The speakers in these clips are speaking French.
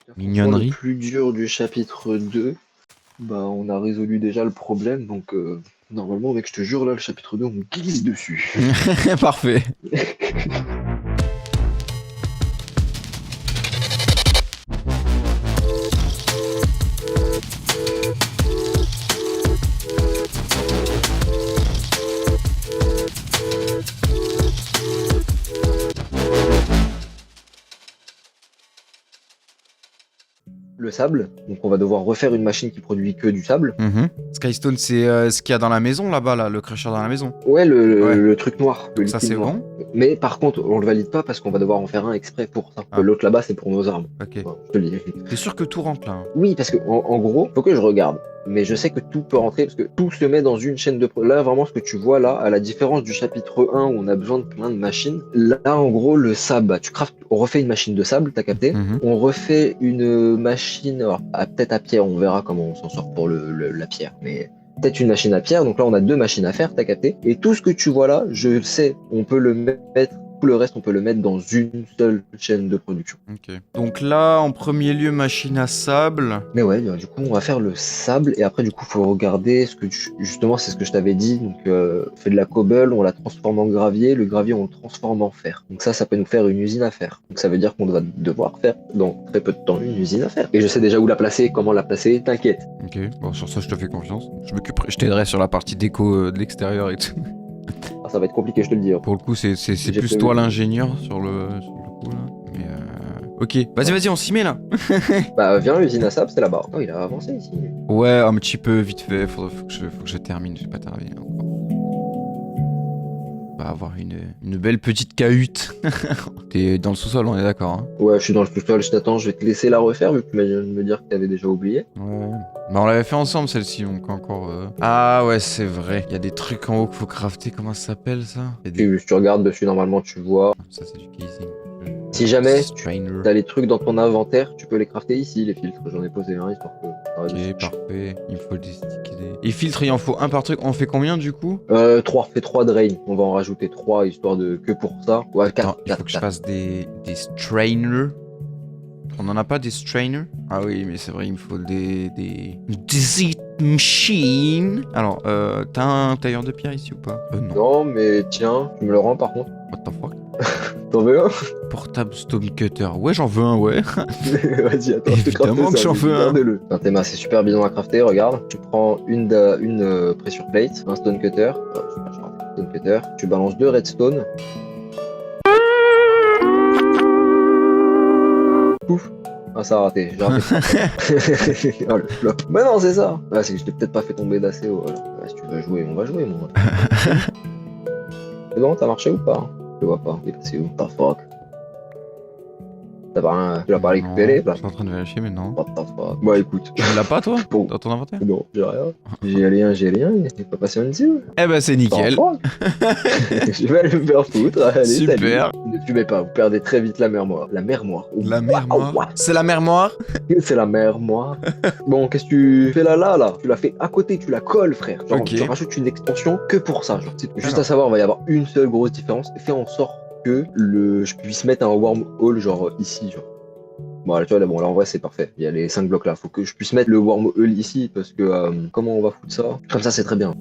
Franchement, le Mignonnerie. plus dur du chapitre 2, bah on a résolu déjà le problème, donc normalement mec je te jure là le chapitre 2 on glisse dessus. Parfait. Le sable, donc on va devoir refaire une machine qui produit que du sable. Skystone, c'est ce qu'il y a dans la maison là-bas, là, le crusher dans la maison. Ouais, Ouais. le truc noir, le Donc ça, liquide c'est noir. bon. Mais par contre, on le valide pas parce qu'on va devoir en faire un exprès pour ça. Ah. L'autre là-bas, c'est pour nos armes. Ok. Voilà, je te le dis. T'es sûr que tout rentre là, hein? Oui, parce que en gros, faut que je regarde. Mais je sais que tout peut rentrer parce que tout se met dans une chaîne de Là, vraiment, ce que tu vois là, à la différence du chapitre 1 où on a besoin de plein de machines, là, en gros, le sable, bah, on refait une machine de sable, t'as capté? On refait une machine, alors, peut-être à pierre, on verra comment on s'en sort pour la pierre. Mais peut-être une machine à pierre, donc là on a deux machines à faire, t'as capté? Et tout ce que tu vois là, je sais, on peut le mettre, tout le reste on peut le mettre dans une seule chaîne de production. Ok. Donc là, en premier lieu, machine à sable. Mais ouais, du coup on va faire le sable et après du coup faut regarder ce que justement c'est ce que je t'avais dit, donc on fait de la cobble, on la transforme en gravier, le gravier on le transforme en fer. Donc ça peut nous faire une usine à fer. Donc ça veut dire qu'on va devoir faire dans très peu de temps une usine à fer. Et je sais déjà où la placer, comment la placer, t'inquiète. Ok. Bon, sur ça, je te fais confiance. Je t'aiderai sur la partie déco de l'extérieur et tout. Ah, ça va être compliqué, je te le dis. Hein. Pour le coup, c'est J'ai plus prévu. toi l'ingénieur sur le coup là. Mais ok, vas-y, on s'y met là. Bah viens, l'usine à sable, c'est là-bas. Oh, il a avancé ici. Ouais, un petit peu vite fait. Faut que je termine. J'ai pas terminé encore. On va avoir une belle petite cahute. T'es dans le sous-sol, on est d'accord, hein? Ouais, je suis dans le sous-sol, je t'attends, je vais te laisser la refaire vu que tu viens de me dire que t'avais déjà oublié. Ouais. Bah on l'avait fait ensemble celle-ci, donc encore... Ah ouais, c'est vrai. Il y a des trucs en haut qu'il faut crafter. Comment ça s'appelle ça? Si tu regardes dessus, normalement, tu vois. Ça, c'est du casing. Si jamais Strainer. t'as les trucs dans ton inventaire, tu peux les crafter ici, les filtres. J'en ai posé un, histoire que... Ok, parfait. Il me faut des sticks. Et filtre, il en faut un par truc. On fait combien du coup? 3, fais 3 drain. On va en rajouter 3, histoire de... que pour ça. Ouais, 4, Attends, il faut que je fasse des strainers. On en a pas des strainers? Ah oui, mais c'est vrai, il me faut des heat machines. Alors, t'as un tailleur de pierre ici ou pas? Non. Non, mais tiens, tu me le rends par contre. What the fuck? T'en veux un? Portable stone cutter. Ouais, j'en veux un, ouais. Vas-y, attends, je te Évidemment crafte que ça, j'en mais veux un. gardez-le. Théma, c'est super bidon à crafter, regarde. Tu prends une pressure plate, un stone cutter. Stone cutter. Tu balances 2 redstone. Pouf. Ah, ça a raté, j'ai raté. Oh le flop. Bah non, c'est ça. Ah, c'est que je t'ai peut-être pas fait tomber d'assez haut. Alors, si tu veux jouer, on va jouer, moi. C'est bon, t'as marché ou pas? Je vois pas. Il est passé où? What the fuck? Tu l'as pas récupéré Non, là? je suis en train de vérifier, mais non. What the fuck? Bah écoute. Tu l'as pas, toi? Bon. Dans ton inventaire? Non, j'ai rien. J'ai rien. Il est pas passé en dessous. Eh ben, c'est nickel. Je vais aller me faire foutre. Allez, Super. Salut. Ne fumez pas, vous perdez très vite la mémoire. La mémoire. La mémoire. C'est la mémoire? C'est la mémoire. Bon, qu'est-ce que tu fais là? Tu l'as fait à côté, tu la colles, frère. Genre, Ok. tu rajoutes une extension que pour ça. Genre. Juste à savoir, il va y avoir une seule grosse différence. Fais en sorte que je puisse mettre un wormhole, genre ici, genre. Bon, là, tu vois, là, bon, là, en vrai, c'est parfait. Il y a les 5 blocs là. Faut que je puisse mettre le wormhole ici parce que comment on va foutre ça? Comme ça, c'est très bien.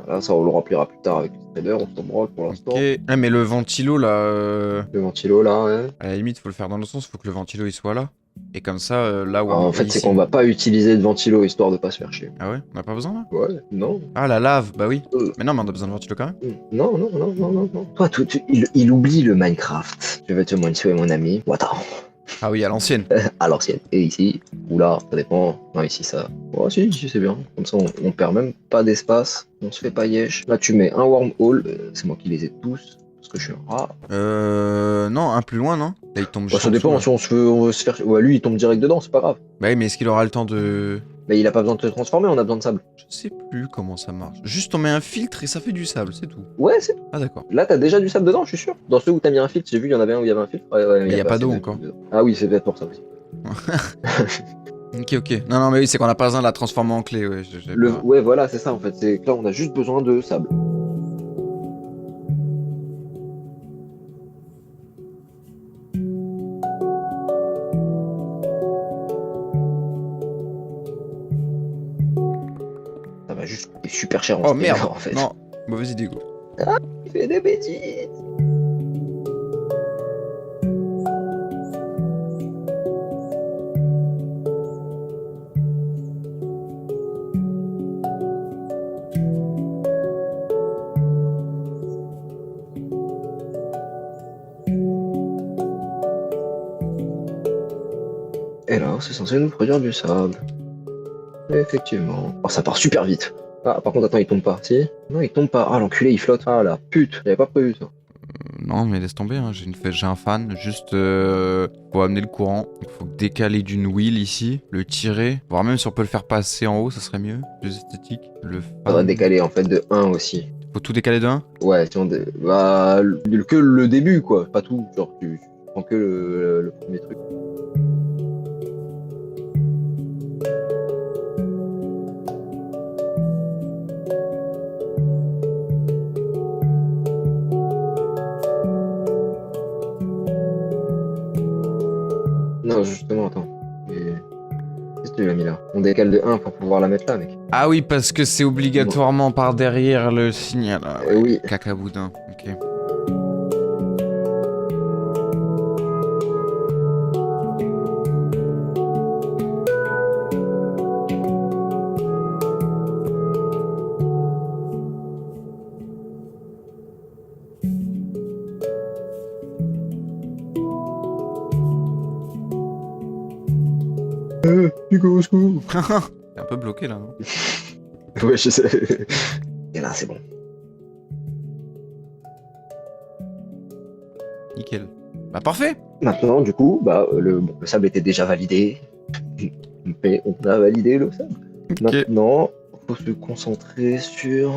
Voilà, ça, on le remplira plus tard avec le trader. On s'en branle pour l'instant. Ok. Ah, mais le ventilo, là... Le ventilo là, hein. À la limite, faut le faire dans le sens, faut que le ventilo il soit là. Et comme ça, là où En fait, c'est qu'on va pas utiliser de ventilo histoire de pas se faire chier. Ah ouais? On a pas besoin là? Ouais, non. Ah, la lave, bah oui. Mais non, mais on a besoin de ventilo quand même. Non. Toi, il oublie le Minecraft. Je vais te montrer, mon ami. Attends. Ah oui, à l'ancienne. À l'ancienne. Et ici, ou là, ça dépend. Non, ici, ça. Oh, si, c'est bien. Comme ça, on perd même pas d'espace. On se fait pas yesh. Là, tu mets un wormhole. C'est moi qui les ai tous. Parce que je suis un rat. Non, un plus loin, non? Là, il tombe Bah, juste ça en dépend, dessous, si on veut se faire. Ouais, lui, il tombe direct dedans, c'est pas grave. Bah oui, mais est-ce qu'il aura le temps de... Mais il a pas besoin de se transformer, on a besoin de sable. Je sais plus comment ça marche. Juste on met un filtre et ça fait du sable, c'est tout. Ouais, c'est. Ah d'accord. Là, t'as déjà du sable dedans, je suis sûr. Dans ceux où t'as mis un filtre, j'ai vu, il y en avait un où il y avait un filtre. Ouais, Mais y a pas assez d'eau de- encore. Ah oui, c'est peut-être pour ça aussi. Ok. Non, mais oui, c'est qu'on a pas besoin de la transformer en clé, ouais. Ouais, voilà, c'est ça en fait. C'est que là, on a juste besoin de sable. Ça va juste coûter super cher en Oh streamer, merde. en fait. Non, mauvaise idée, go. Il fait des bêtises. Et là, c'est censé nous produire du sable. Effectivement. Oh, ça part super vite. Ah, par contre, attends, il tombe pas. Si? Non, il tombe pas. Ah, l'enculé, il flotte. Ah, la pute. J'avais pas prévu ça. Non, mais laisse tomber, hein. J'ai un fan. Juste, faut amener le courant. Donc, faut décaler d'une wheel ici, le tirer. Voire même si on peut le faire passer en haut, ça serait mieux. Plus esthétique. Le Faudra fan. décaler en fait de 1 aussi. Faut tout décaler de 1? Ouais, si on bah, que le début, quoi. Pas tout. Genre, tu prends que le premier truc. Non, justement, attends. Qu'est-ce que tu l'as mis là? On décale de 1 pour pouvoir la mettre là, mec. Ah oui, parce que c'est obligatoirement par derrière le signal. Ah, ouais. Oui. Cacaboudin, ok. Hugo, au secours. T'es un peu bloqué là, non? Ouais, je sais. Et là, c'est bon. Nickel. Bah parfait. Maintenant, du coup, bah, le sable était déjà validé. Mais on a validé le sable. Ok. Maintenant, faut se concentrer sur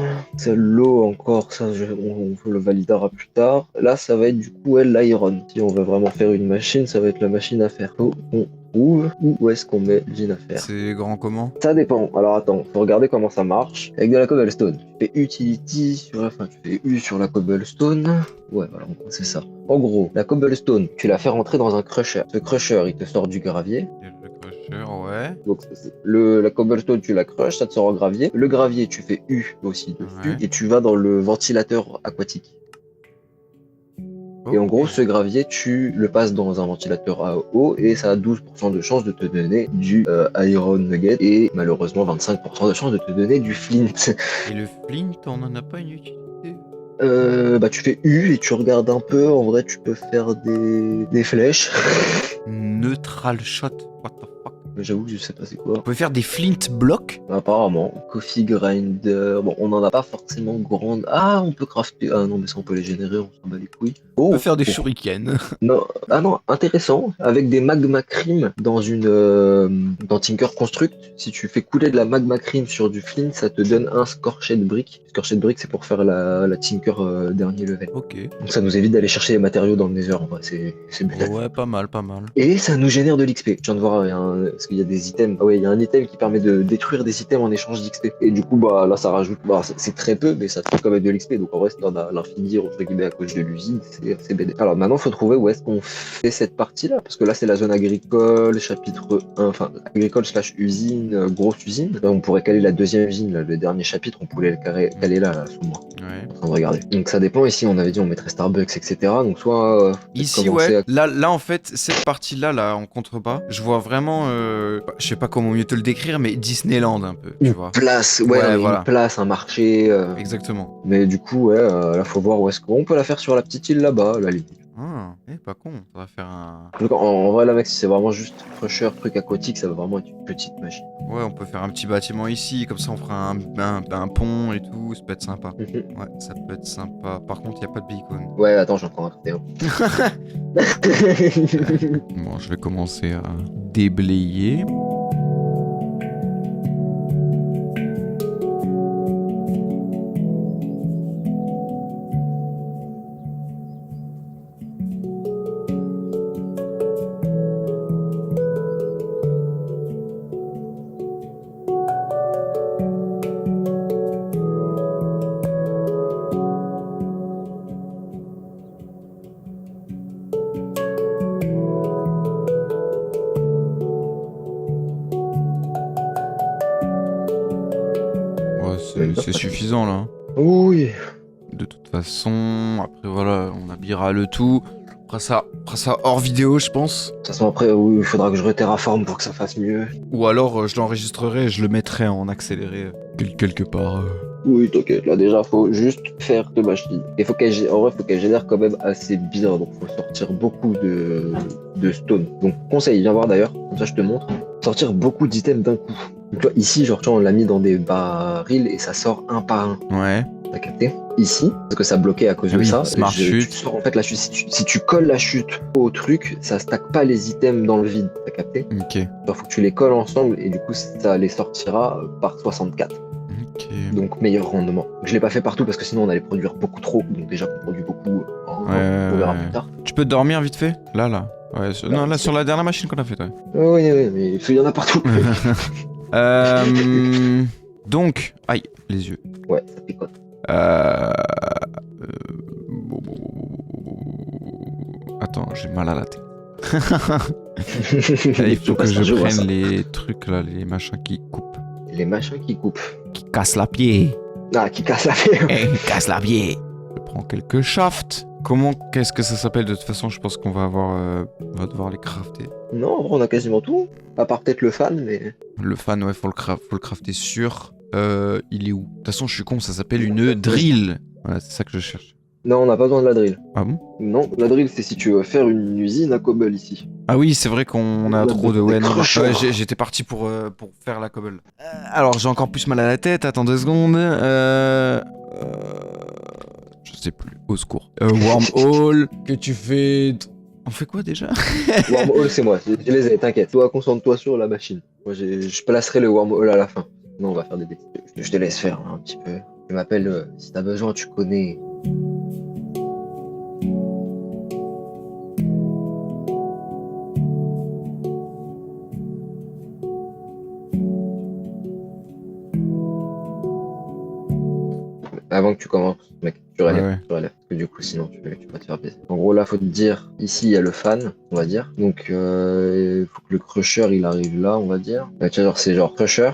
l'eau encore. Ça, on le validera plus tard. Là, ça va être du coup l'iron. Si on veut vraiment faire une machine, ça va être la machine à faire. Faut qu'on trouve où est-ce qu'on met l'usine à faire. C'est grand comment? Ça dépend. Alors attends, faut regarder comment ça marche. Avec de la cobblestone. Tu fais utility sur la fin, tu fais U sur la cobblestone. Ouais, voilà, en gros, c'est ça. En gros, la cobblestone, tu la fais rentrer dans un crusher. Ce crusher, il te sort du gravier. Le crusher, ouais. Donc la cobblestone, tu la crushes, ça te sort en gravier. Le gravier, tu fais U aussi dessus Ouais. et tu vas dans le ventilateur aquatique. Et en gros, ce gravier, tu le passes dans un ventilateur à eau et ça a 12% de chance de te donner du iron nugget et malheureusement 25% de chance de te donner du flint. Et le flint, on en a pas une utilité? Bah tu fais U et tu regardes un peu. En vrai, tu peux faire des flèches. Neutral shot, what the fuck? J'avoue que je sais pas c'est quoi. On peut faire des flint blocks? Apparemment, coffee grinder. Bon, on en a pas forcément grande. Ah, on peut crafter. Ah non, mais ça on peut les générer, on s'en bat les couilles. On Oh, peut faire des oh. shurikens. Non, ah non, intéressant. Avec des magma cream dans dans Tinker Construct, si tu fais couler de la magma cream sur du flint, ça te donne un scorched brick. Scorched brick, c'est pour faire la Tinker dernier level. Ok. Donc ça nous évite d'aller chercher les matériaux dans le Nether. En vrai, c'est bien. Ouais, pas mal, pas mal. Et ça nous génère de l'XP. Je viens de voir, parce qu'il y a des items. Ah ouais, il y a un item qui permet de détruire des items en échange d'XP. Et du coup, bah là, ça rajoute. Bah, c'est très peu, mais ça te fait quand même de l'XP. Donc en vrai, c'est dans l'infini, entre guillemets, à cause de l'usine, c'est BD. Alors maintenant, faut trouver où est-ce qu'on fait cette partie-là. Parce que là, c'est la zone agricole, chapitre 1, enfin, agricole / usine, grosse usine. Là, on pourrait caler la deuxième usine, là, le dernier chapitre, on pourrait le caler là, sous moi. Ouais. En train de regarder. Donc ça dépend. Ici, on avait dit on mettrait Starbucks, etc. Donc soit. Ici, commencer ouais. Là, en fait, cette partie-là, là, en contrebas, je vois vraiment, je sais pas comment mieux te le décrire, mais Disneyland un peu, tu Une vois. place, Ouais, ouais, voilà. une place, un marché. Exactement. Mais du coup, ouais, là, faut voir où est-ce qu'on peut la faire sur la petite île là-bas, la limite. Ah, pas con. Ça va faire un... Donc, en vrai, là, mec, si c'est vraiment juste crusher, truc aquatique, ça va vraiment être une petite machine. Ouais, on peut faire un petit bâtiment ici, comme ça on fera un pont et tout, ça peut être sympa. Ouais, ça peut être sympa. Par contre, il n'y a pas de beacon. Ouais, attends, j'en prends un côté. Bon, je vais commencer à déblayer. Ouais, c'est suffisant là. Oui. De toute façon, après voilà, on habillera le tout. On fera ça hors vidéo, je pense. De toute façon, après, oui, il faudra que je reterraforme pour que ça fasse mieux. Ou alors, je l'enregistrerai et je le mettrai en accéléré quelque part. Oui, t'inquiète, là déjà faut juste faire de machine. Et en vrai, faut qu'elle génère quand même assez bien, donc faut sortir beaucoup de stone. Donc conseil, viens voir d'ailleurs, comme ça je te montre. Sortir beaucoup d'items d'un coup. Donc toi, ici, genre tu vois, on l'a mis dans des barils et ça sort un par un. Ouais. T'as capté? Ici, parce que ça bloquait à cause de ça. Smart chute. Tu sors en fait la chute. Si tu colles la chute au truc, ça stack pas les items dans le vide. T'as capté? Ok. Genre faut que tu les colles ensemble et du coup ça les sortira par 64. Ok. Donc meilleur rendement. Je l'ai pas fait partout parce que sinon on allait produire beaucoup trop. Donc déjà qu'on produit beaucoup, on verra plus tard. Tu peux dormir vite fait? Là. Ouais, non, là sur la dernière machine qu'on a faite, ouais. Oui, mais il y en a partout. Donc, aïe, les yeux. Ouais, ça picote. Attends, j'ai mal à la tête. Il faut que je prenne les trucs là, les machins qui coupent. Les machins qui coupent. Qui cassent la pied. Ah, qui cassent la pied. Qui cassent la pied. Je prends quelques shafts. Qu'est-ce que ça s'appelle? De toute façon, je pense qu'on va on va devoir les crafter. Non, en vrai, on a quasiment tout. À part peut-être le fan, mais... Le fan, ouais, faut le crafter sûr. Il est où? De toute façon, je suis con, ça s'appelle une drill. Voilà, c'est ça que je cherche. Non, on n'a pas besoin de la drill. Ah bon? Non, la drill, c'est si tu veux faire une usine à cobble ici. Ah oui, c'est vrai qu'on a trop de... Ouais, non, j'étais parti pour faire la cobble. Alors, j'ai encore plus mal à la tête, attends 2 secondes. Je sais plus, au secours. Wormhole, que tu fais... On fait quoi déjà? Wormhole, c'est moi, je les ai, t'inquiète. Toi, concentre-toi sur la machine. Moi, je placerai le wormhole à la fin. Sinon, on va faire des bêtises. Je te laisse faire un petit peu. Tu m'appelles si t'as besoin, tu connais. Avant que tu commences, mec, tu relèves, Ouais. tu relèves. Parce que du coup, sinon, tu vas te faire baiser. En gros, là, faut te dire, ici, il y a le fan, on va dire. Donc, il faut que le crusher, il arrive là, on va dire. Tu vois, c'est genre crusher.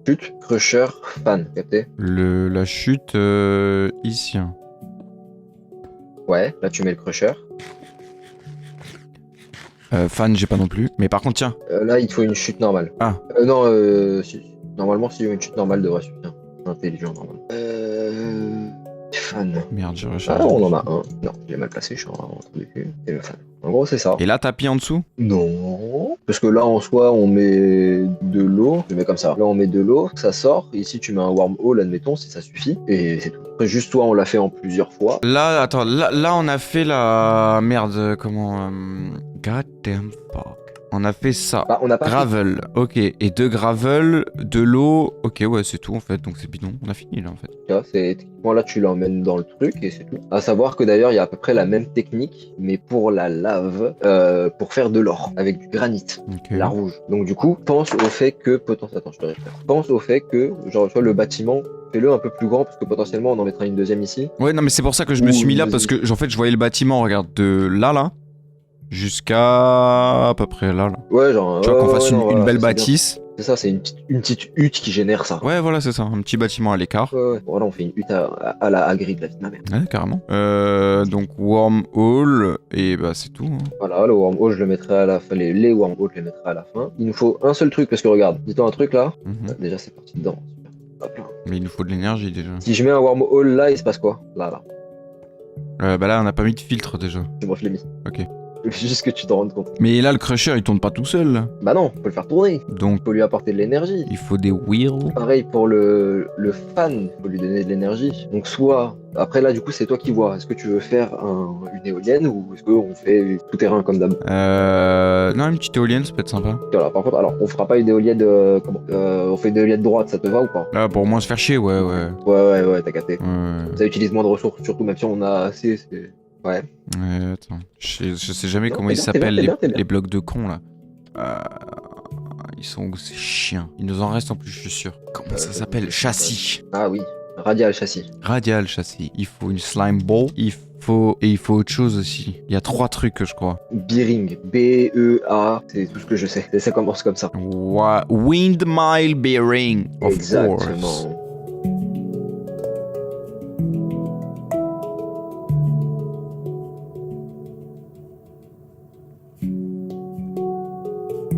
Chute, crusher, fan, capté? La chute, ici. Ouais, là, tu mets le crusher. Fan, j'ai pas non plus. Mais par contre, tiens. Là, il te faut une chute normale. Ah. Normalement, si une chute normale devrait suffire. Intelligent, normalement. Fan. Merde, j'ai rechargé. Ah, on en a un. Non, je l'ai mal placé, je suis en train de cul. Et le fan. En gros, c'est ça. Et là, tapis en dessous? Non. Parce que là, en soi, on met de l'eau. Je mets comme ça. Là, on met de l'eau, ça sort. Ici, tu mets un wormhole, admettons, si ça suffit. Et c'est tout. Après, juste toi, on l'a fait en plusieurs fois. Là, attends, là, on a fait la... Merde, comment... God damn fuck. On a fait ça. Bah, on a pas gravel, ok. Et de gravel, de l'eau, ok, ouais, c'est tout en fait. Donc c'est bidon. On a fini là en fait. Tu vois, techniquement là, tu l'emmènes dans le truc et c'est tout. À savoir que d'ailleurs, il y a à peu près la même technique, mais pour la lave, pour faire de l'or avec du granit, la rouge. Donc du coup, pense au fait que potentiellement, attends, je te répète. Pense au fait que, genre, tu vois, le bâtiment, fais-le un peu plus grand parce que potentiellement, on en mettra une deuxième ici. Ouais, non, mais c'est pour ça que je me suis mis là parce que, en fait, je voyais le bâtiment, regarde, de là. Jusqu'à peu près là. Ouais, genre. Tu vois qu'on fasse une belle bâtisse. C'est ça, c'est une petite hutte qui génère ça. Ouais, voilà, c'est ça. Un petit bâtiment à l'écart. Ouais. Voilà, on fait une hutte à la grid de la vie de ma mère. Ouais, carrément. Donc, wormhole, et bah, c'est tout. Hein. Voilà, le wormhole, je le mettrai à la fin. Les wormholes, je les mettrai à la fin. Il nous faut un seul truc, parce que regarde, dis-toi un truc là. Déjà, c'est parti dedans. Hop là. Mais il nous faut de l'énergie déjà. Si je mets un wormhole là, il se passe quoi? Là. Bah là, on n'a pas mis de filtre déjà. Moi, je l'ai mis. Ok. Juste que tu t'en rendes compte. Mais là, le crusher, il tourne pas tout seul, là. Bah non, faut le faire tourner. Donc, Faut lui apporter de l'énergie. il faut des wheels. Pareil pour le fan, faut lui donner de l'énergie. Donc soit, après là du coup c'est toi qui vois, est-ce que tu veux faire une éolienne ou est-ce qu'on fait tout terrain comme d'hab? Non, une petite éolienne, ça peut être sympa. Voilà, par contre, alors on fera pas une éolienne, on fait une éolienne droite, ça te va ou pas? Là, pour moins se faire chier, ouais. Ouais, t'as capté. Ouais. Ça utilise moins de ressources, surtout même si on a assez, c'est... Ouais. Attends. Je sais jamais Non, comment t'es ils bien, s'appellent, t'es bien. les blocs de cons, là. Ils sont où ces chiens? Il nous en reste en plus, je suis sûr. Comment ça s'appelle? Châssis. Ah oui, radial châssis. Radial châssis. Il faut une slime ball. Il faut autre chose aussi. Il y a 3 trucs, je crois. Bearing, B-E-A, c'est tout ce que je sais. Ça commence comme ça. Windmill bearing, of Exactement. course.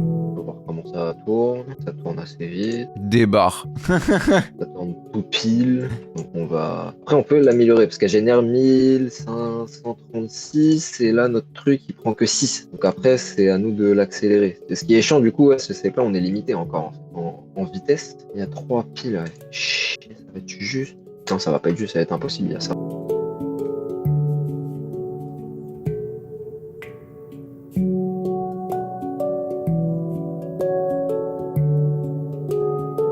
On va voir comment ça tourne. Ça tourne assez vite. Des barres. Ça tourne tout pile. Donc on va. Après, on peut l'améliorer parce qu'elle génère 1536 et là, notre truc il prend que 6. Donc après, c'est à nous de l'accélérer. Et ce qui est chiant, du coup, ouais, c'est que là, on est limité encore en vitesse. Il y a 3 piles. Ouais. Chier, ça va être juste. Non, ça va pas être juste, ça va être impossible. Il y a ça.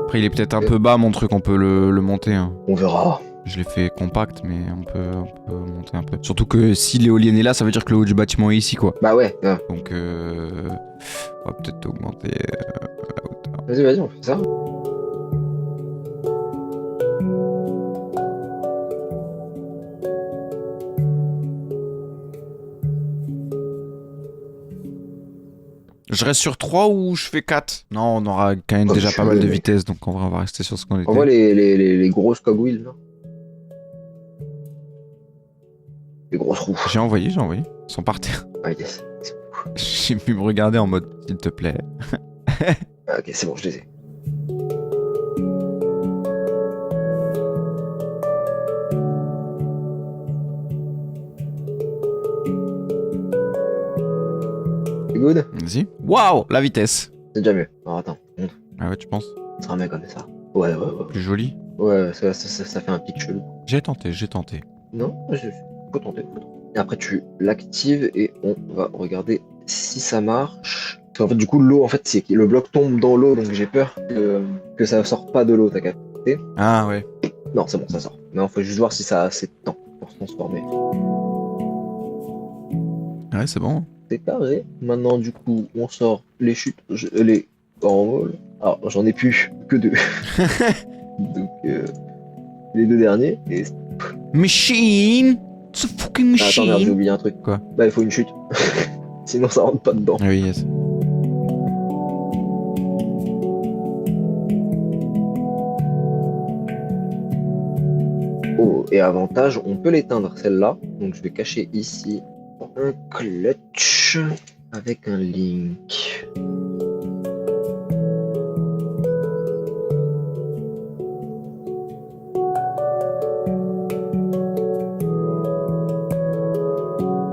Après, il est peut-être un peu bas, mon truc, on peut le monter. Hein. On verra. Je l'ai fait compact, mais on peut monter un peu. Surtout que si l'éolienne est là, ça veut dire que le haut du bâtiment est ici, quoi. Bah ouais. Donc, on va peut-être augmenter la hauteur. Vas-y, on fait ça. Je reste sur 3 ou je fais 4? Non, on aura quand même Comme déjà tu pas mal veux, de mec. vitesse, donc en vrai, on va rester sur ce qu'on était. On voit les grosses cogwheels, là. Les grosses roues. J'ai envoyé. Ils sont par terre. Ah, yes. J'ai pu me regarder en mode, s'il te plaît. Ah, ok, c'est bon, je les ai. C'est good? Vas-y. Waouh, la vitesse. C'est déjà mieux. Alors attends, montre. Ah ouais, tu penses? Ça sera mieux comme ça. Ouais. Plus joli? Ouais, ça fait un pic chelou. J'ai tenté. Non, faut tenter. Et après, tu l'actives et on va regarder si ça marche. Parce qu'en fait, du coup, l'eau, en fait, c'est que le bloc tombe dans l'eau, donc j'ai peur que ça sort pas de l'eau, t'as capté? Ah ouais. Non, c'est bon, ça sort. Mais il faut juste voir si ça a assez de temps pour se transformer. Ouais, c'est bon. C'est carré. Maintenant, du coup, on sort les chutes, les cornwalls. Alors, j'en ai plus que 2. Donc, les 2 derniers. Et... Machine! It's a fucking Ah, attends, merde, j'ai machine! oublié un truc. Quoi? Bah, il faut une chute. Sinon, ça rentre pas dedans. Ah oui, yes. Oh, et avantage, on peut l'éteindre celle-là. Donc, je vais cacher ici un clutch avec un link.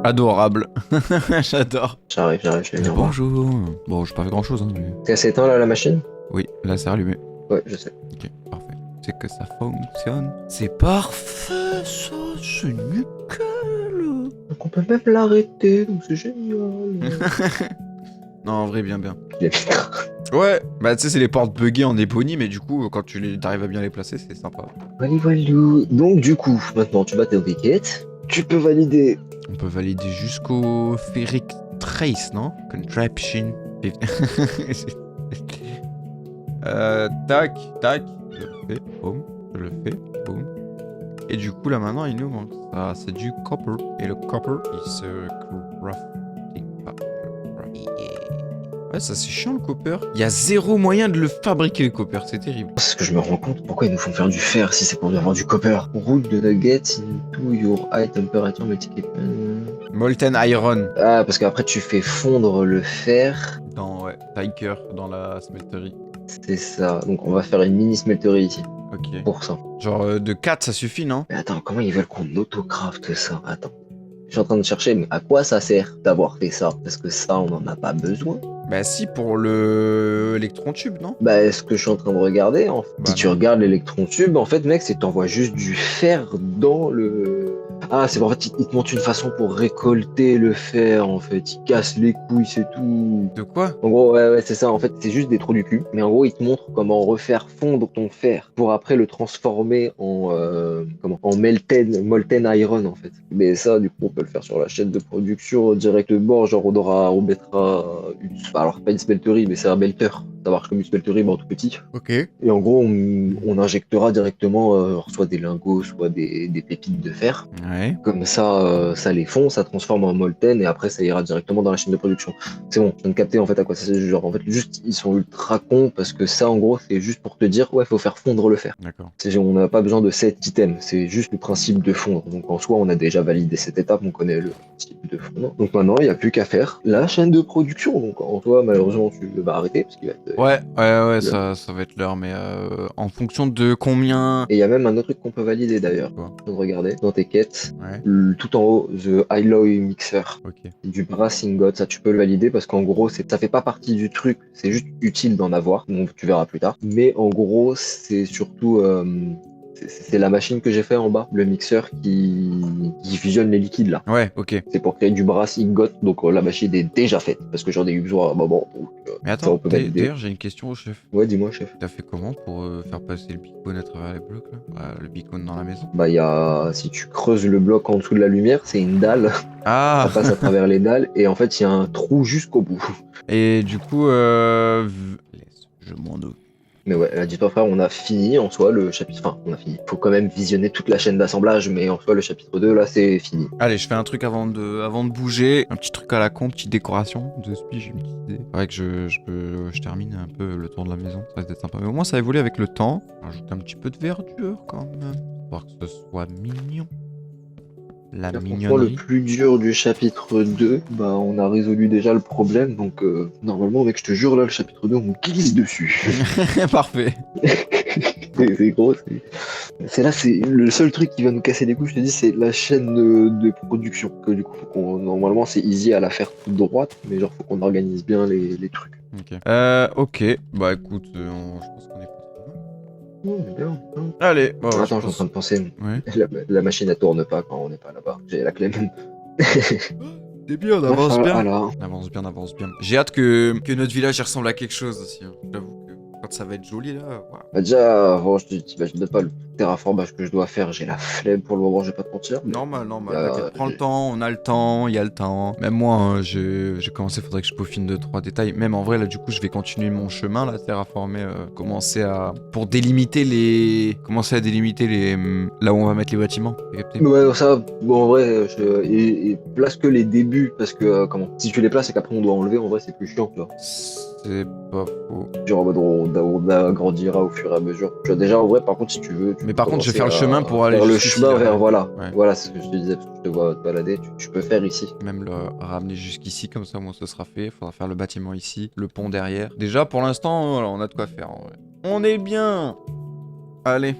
Adorable. J'adore. J'arrive, je vais venir voir. Bonjour. Bon, j'ai pas fait grand chose, hein, mais... Elle s'est éteinte là, la machine? Oui, là, c'est allumé. Ouais, je sais. Ok, parfait. C'est que ça fonctionne. C'est parfait, ça, c'est nickel. Donc, on peut même l'arrêter, donc c'est génial. Non, en vrai, bien. Je l'ai mis. Ouais, bah tu sais, c'est les portes buggées en éponie, mais du coup, quand t'arrives à bien les placer, c'est sympa. Walou. Donc, du coup, maintenant, tu bats tes briquettes. Tu peux valider. On peut valider jusqu'au Ferric Trace, non? Contraption. Tac. Je le fais, boum. Je le fais, boum. Et du coup, là maintenant, il nous manque ça. C'est du copper. Et le copper, il se crafting pas. Ouais, ça c'est chiant le copper. Il y a zéro moyen de le fabriquer le copper, c'est terrible. C'est ce que je me rends compte. Pourquoi ils nous font faire du fer si c'est pour avoir du copper? Route de nuggets into your high temperature multiplier. Molten Iron. Ah, parce qu'après, tu fais fondre le fer. Dans, ouais, Tiker, dans la smelterie. C'est ça. Donc, on va faire une mini smelterie ici. Ok. Pour ça. Genre de 4, ça suffit, non? Mais attends, comment ils veulent qu'on autocraft ça? Attends. Je suis en train de chercher, mais à quoi ça sert d'avoir fait ça? Parce que ça, on n'en a pas besoin. Bah si, pour le électron tube, non? Bah, est-ce que je suis en train de regarder en fait? Bah Si tu non. regardes l'électron tube, en fait, mec, c'est t'envoies juste du fer dans le. Ah, c'est en fait, il te montre une façon pour récolter le fer, en fait. Il casse les couilles, c'est tout. De quoi? En gros, ouais, c'est ça. En fait, c'est juste des trous du cul. Mais en gros, il te montre comment refaire fondre ton fer pour après le transformer en en molten iron, en fait. Mais ça, du coup, on peut le faire sur la chaîne de production directement. Genre, on mettra alors pas une smelterie, mais c'est un melter. Ça marche comme une smelterie, mais en tout petit. Ok. Et en gros, on injectera directement soit des lingots, soit des pépites de fer. Ouais. Comme ça, ça les fond, ça transforme en molten et après ça ira directement dans la chaîne de production. C'est bon, je viens de capter en fait à quoi ça sert. Genre en fait, juste ils sont ultra cons parce que ça en gros c'est juste pour te dire ouais, faut faire fondre le fer. D'accord. On n'a pas besoin de 7 items, c'est juste le principe de fondre. Donc en soi, on a déjà validé cette étape, on connaît le principe de fondre. Donc maintenant, il n'y a plus qu'à faire la chaîne de production. Donc en toi, malheureusement, tu vas arrêter parce qu'il va être. Ouais, ça va être l'heure, mais en fonction de combien... Et il y a même un autre truc qu'on peut valider d'ailleurs. Quoi? Je viens de regarder dans tes quêtes. Ouais, Tout en haut, The Alloy Mixer. ok. Du brass ingot, ça tu peux le valider parce qu'en gros ça fait pas partie du truc, c'est juste utile d'en avoir, donc tu verras plus tard. Mais en gros c'est surtout c'est la machine que j'ai fait en bas, le mixeur qui fusionne les liquides là. Ouais, ok. C'est pour créer du brass ingot, donc la machine est déjà faite parce que j'en ai eu besoin à un moment. Donc, Mais ça, attends, on peut valider. d'ailleurs, j'ai une question au chef. Ouais, dis-moi chef. T'as fait comment pour faire passer le beacon à travers les blocs, là? Le beacon dans la maison? Bah si tu creuses le bloc en dessous de la lumière, c'est une dalle, Ah! ça passe à travers les dalles et en fait il y a un trou jusqu'au bout. Et du coup, laisse, je m'en occupe. Mais ouais, dis-toi frère, on a fini en soi le chapitre. Enfin, on a fini. Faut quand même visionner toute la chaîne d'assemblage, mais en soi, le chapitre 2, là, c'est fini. Allez, je fais un truc avant de bouger. Un petit truc à la con, petite décoration. De spi, j'ai une petite idée. Faudrait que je termine un peu le tour de la maison. Ça risque d'être sympa. Mais au moins, ça évolue avec le temps. Rajouter un petit peu de verdure quand même. Pour que ce soit mignon. La Franchement, le mignonnerie. plus dur du chapitre 2, bah, on a résolu déjà le problème. Donc, normalement, mec, je te jure, là, le chapitre 2, on glisse dessus. Parfait. C'est gros. C'est là, c'est le seul truc qui va nous casser les couilles, je te dis, c'est la chaîne de production. Que du coup, normalement, c'est easy à la faire toute droite, mais genre, faut qu'on organise bien les trucs. Ok. Ok. Bah écoute, je pense qu'on est pas trop loin. Bien. Allez. Bah, ouais, Attends, je suis en train de penser. Ouais. La machine, elle tourne pas quand on n'est pas là-bas. J'ai la clé même. C'est bien, on avance bien. Alors. On avance bien, on avance bien. J'ai hâte que notre village y ressemble à quelque chose aussi. Hein. J'avoue que quand ça va être joli là, voilà. Bah déjà, avant, je t'imagine pas le terraformage que je dois faire. J'ai la flemme pour le moment, je vais pas te mentir. Mais Normal, t'inquiète, prends le temps, on a le temps, il y a le temps. Même moi, hein, j'ai commencé, faudrait que je peaufine 2-3 détails. Même en vrai, là, du coup, je vais continuer mon chemin, là, terraformer, pour délimiter les... Commencer à délimiter les... là où on va mettre les bâtiments. T'as capté? ouais, ça, bon, en vrai, et place que les débuts, parce que, si tu les places et qu'après on doit enlever, en vrai, c'est plus chiant, tu vois. C'est pas faux. Genre, en mode, on agrandira au fur et à mesure. Tu vois, déjà, en vrai, par contre, si tu veux. Mais par contre, je vais faire le chemin pour aller le jusqu'ici, chemin là. vers, voilà. Ouais. Voilà, c'est ce que je te disais, parce que je te vois te balader, tu peux faire ici. Même le ramener jusqu'ici, comme ça, moi, ce sera fait. Faudra faire le bâtiment ici, le pont derrière. Déjà, pour l'instant, voilà, on a de quoi faire, en vrai. On est bien! Allez.